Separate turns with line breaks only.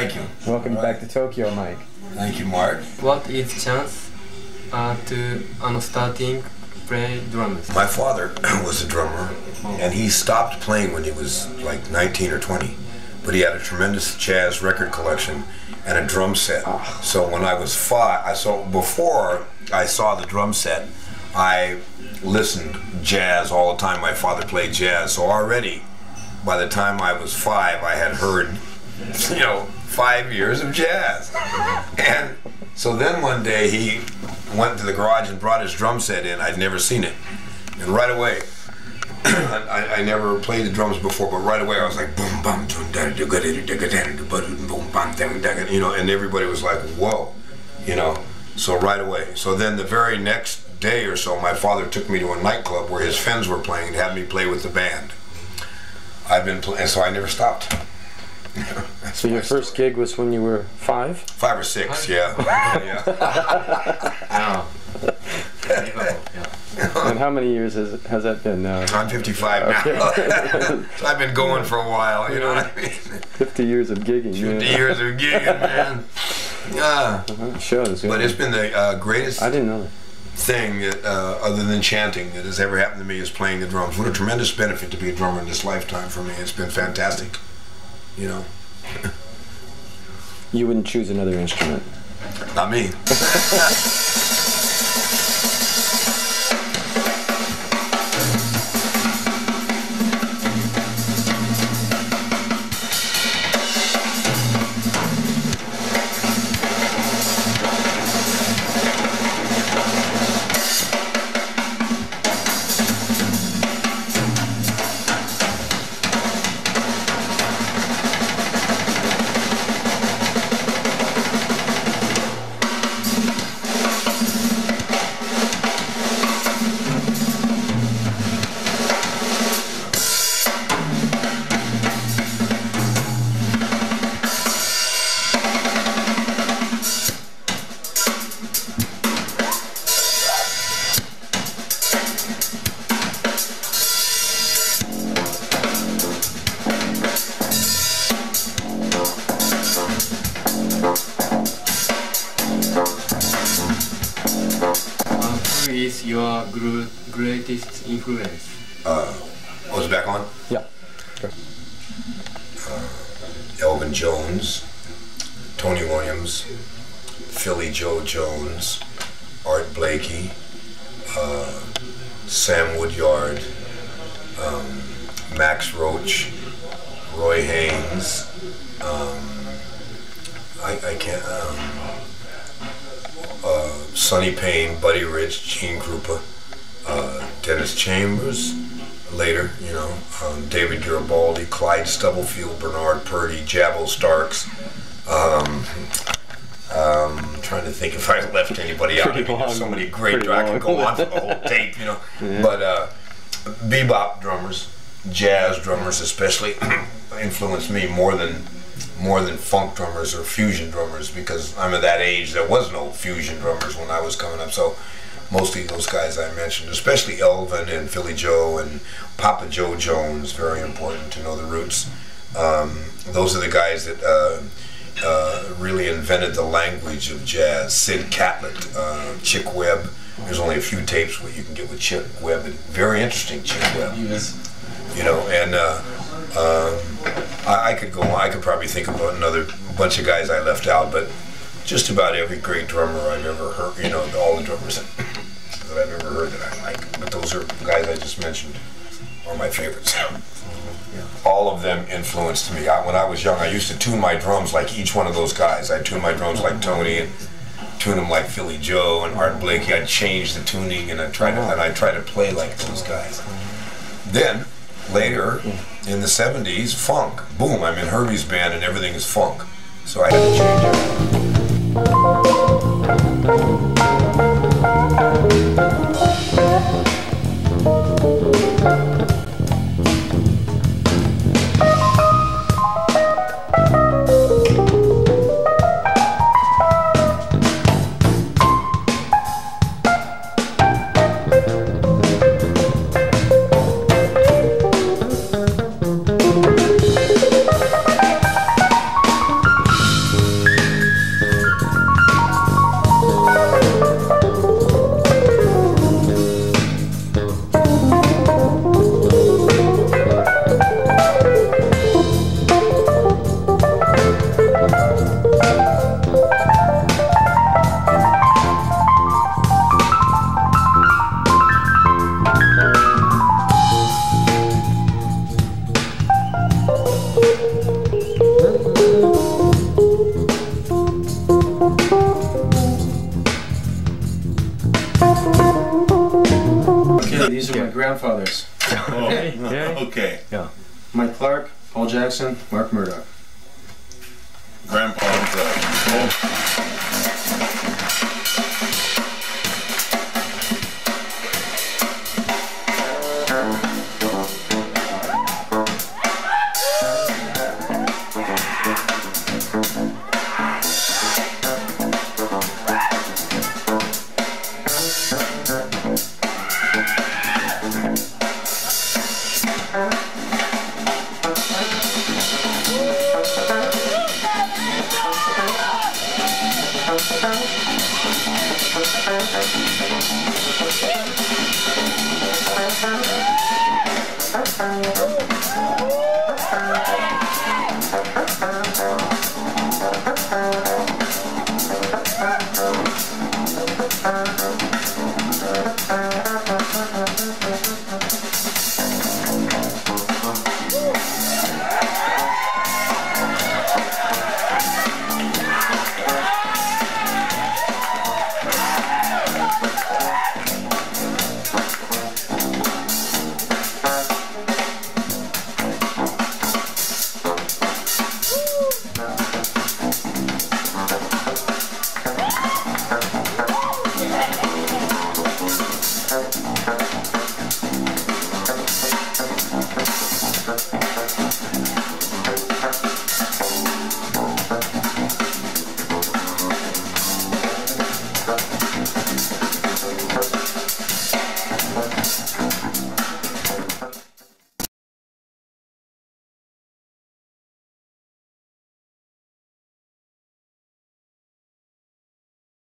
Thank you.
Welcome back to Tokyo, Mike.
Thank you, Mark.
What is chance to starting play drums?
My father was a drummer, and he stopped playing when he was like 19 or 20. But he had a tremendous jazz record collection and a drum set. So when I was 5, before I saw the drum set, I listened jazz all the time. My father played jazz, so already by the time I was 5, I had heard, 5 years of jazz. And so then one day he went to the garage and brought his drum set in. I'd never seen it, and right away, I never played the drums before, but right away I was like boom bum boom bum, and everybody was like, whoa, so right away. So then the very next day or so, my father took me to a nightclub where his friends were playing and had me play with the band. I've been playing, so I never stopped.
So your first gig was when you were 5?
5 or 6, yeah.
And how many years has that been now?
I'm 55 now. So I've been going for a while, you know what I mean?
50 years of gigging.
50 years of gigging, man. Yeah.
Shows.
But it's been the greatest
I didn't know that.
thing that, other than chanting, that has ever happened to me is playing the drums. What a tremendous benefit to be a drummer in this lifetime for me. It's been fantastic,
You wouldn't choose another instrument?
Not me.
Who is your greatest influence?
Was it back on?
Yeah. Sure.
Elvin Jones, Tony Williams, Philly Joe Jones, Art Blakey, Sam Woodyard, Max Roach, Roy Haynes, I can't, Sonny Payne, Buddy Rich, Gene Krupa, Dennis Chambers, later, David Garibaldi, Clyde Stubblefield, Bernard Purdy, Jabbo Starks. Trying to think if I left anybody out. There's so many great, I could go on for the whole tape, Yeah. But bebop drummers, jazz drummers especially, influenced me more than funk drummers or fusion drummers, because I'm at that age. There was no fusion drummers when I was coming up, so mostly those guys I mentioned, especially Elvin and Philly Joe and Papa Joe Jones, very important to know the roots. Those are the guys that really invented the language of jazz. Sid Catlett, Chick Webb. There's only a few tapes what you can get with Chick Webb, and very interesting Chick Webb.
Yes.
And I could go on. I could probably think about another bunch of guys I left out, but just about every great drummer I've ever heard, all the drummers that I've ever heard that I like. But those are guys I just mentioned are my favorites. All of them influenced me. When I was young, I used to tune my drums like each one of those guys. I tuned my drums like Tony, and tune them like Philly Joe and Art Blakey. I'd change the tuning, and I try to play like those guys. Then later in the 70s, funk. Boom, I'm in Herbie's band and everything is funk. So I had to change
these are my grandfathers.
Oh, okay.
Yeah.
Mike Clark, Paul Jackson, Mark Murdock.
Grandpa's